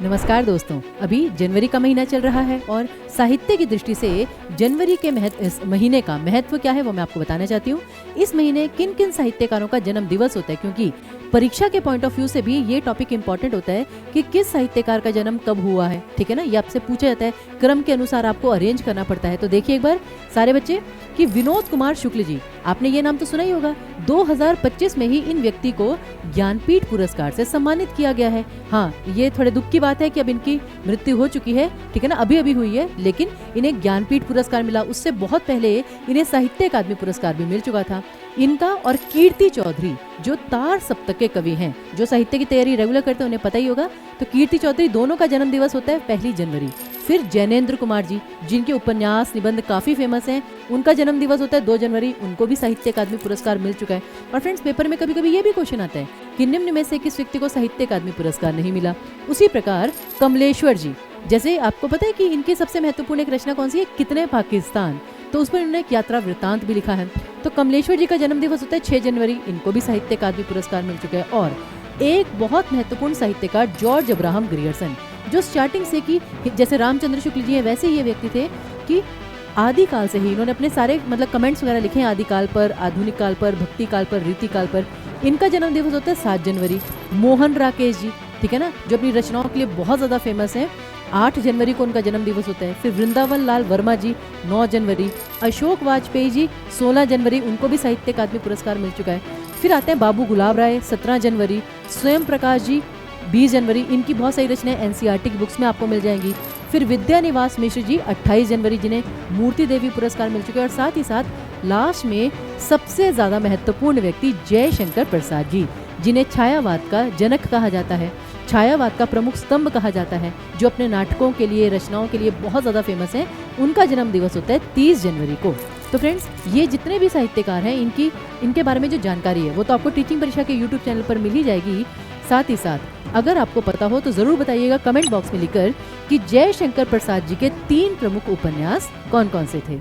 नमस्कार दोस्तों। अभी जनवरी का महीना चल रहा है और साहित्य की दृष्टि से जनवरी के इस महीने का महत्व क्या है वो मैं आपको बताना चाहती हूँ। इस महीने किन किन साहित्यकारों का जन्म दिवस होता है, क्योंकि परीक्षा के पॉइंट ऑफ व्यू से भी ये टॉपिक इंपॉर्टेंट होता है कि किस साहित्यकार का जन्म कब हुआ है। ठीक है ना, ये आपसे पूछा जाता है, क्रम के अनुसार आपको अरेंज करना पड़ता है। तो देखिए एक बार सारे बच्चे कि विनोद कुमार शुक्ल जी, आपने ये नाम तो सुना ही होगा। 2025 में ही इन व्यक्ति को ज्ञानपीठ पुरस्कार से सम्मानित किया गया है। हाँ, ये थोड़े दुख की बात है कि अब इनकी मृत्यु हो चुकी है, ठीक है ना, अभी अभी हुई है, लेकिन इन्हें ज्ञानपीठ पुरस्कार मिला। उससे बहुत पहले इन्हें साहित्य अकादमी पुरस्कार भी मिल चुका था। इनका और कीर्ति चौधरी जो तार सप्तक के कवि हैं, जो साहित्य की तैयारी रेगुलर करते हैं उन्हें पता ही होगा। तो कीर्ति चौधरी दोनों का जन्म दिवस होता है 1 जनवरी। फिर जैनेन्द्र कुमार जी, जिनके उपन्यास निबंध काफी फेमस हैं, उनका जन्म दिवस होता है 2 जनवरी। उनको भी साहित्य अकादमी पुरस्कार मिल चुका है। और फ्रेंड्स, पेपर में कभी कभी ये भी क्वेश्चन आता है कि निम्न में से किस व्यक्ति को साहित्य अकादमी पुरस्कार नहीं मिला। उसी प्रकार कमलेश्वर जी, जैसे आपको पता है कि इनकी सबसे महत्वपूर्ण एक रचना कौन सी है, कितने पाकिस्तान, तो उस पर उन्होंने एक यात्रा वृत्तांत भी लिखा है। तो कमलेश्वर जी का जन्म दिवस होता है 6 जनवरी। इनको भी साहित्य अकादमी पुरस्कार मिल चुका है। और एक बहुत महत्वपूर्ण साहित्यकार जॉर्ज अब्राहम ग्रियर्सन, जो स्टार्टिंग से कि जैसे रामचंद्र शुक्ल जी हैं वैसे ही ये व्यक्ति थे कि आदिकाल से ही इन्होंने अपने सारे कमेंट्स वगैरह लिखे हैं, आदिकाल पर, आधुनिक काल पर, भक्ति काल पर, रीति काल पर। इनका जन्म दिवस होता है 7 जनवरी। मोहन राकेश जी, ठीक है ना, जो अपनी रचनाओं के लिए बहुत ज़्यादा फेमस हैं, 8 जनवरी को उनका जन्म दिवस होता है। फिर वृंदावन लाल वर्मा जी 9 जनवरी। अशोक वाजपेयी जी 16 जनवरी, उनको भी साहित्य अकादमी पुरस्कार मिल चुका है। फिर आते हैं बाबू गुलाब राय 17 जनवरी। स्वयं प्रकाश जी 20 जनवरी। इनकी बहुत सारी रचनाएं एनसीईआरटी की बुक्स में आपको मिल जाएंगी। फिर विद्यानिवास मिश्र जी 28 जनवरी, जिन्हें मूर्ति देवी पुरस्कार मिल चुके हैं। और साथ ही साथ लास्ट में सबसे ज़्यादा महत्वपूर्ण व्यक्ति जयशंकर प्रसाद जी, जिन्हें छायावाद का जनक कहा जाता है, छायावाद का प्रमुख स्तंभ कहा जाता है, जो अपने नाटकों के लिए, रचनाओं के लिए बहुत ज़्यादा फेमस हैं। उनका जन्म दिवस होता है 30 जनवरी को। तो फ्रेंड्स, ये जितने भी साहित्यकार हैं, इनके बारे में जो जानकारी है वो तो आपको टीचिंग परीक्षा के यूट्यूब चैनल पर मिल ही जाएगी। साथ ही साथ अगर आपको पता हो तो ज़रूर बताइएगा कमेंट बॉक्स में लिखकर कि जयशंकर प्रसाद जी के 3 प्रमुख उपन्यास कौन कौन से थे।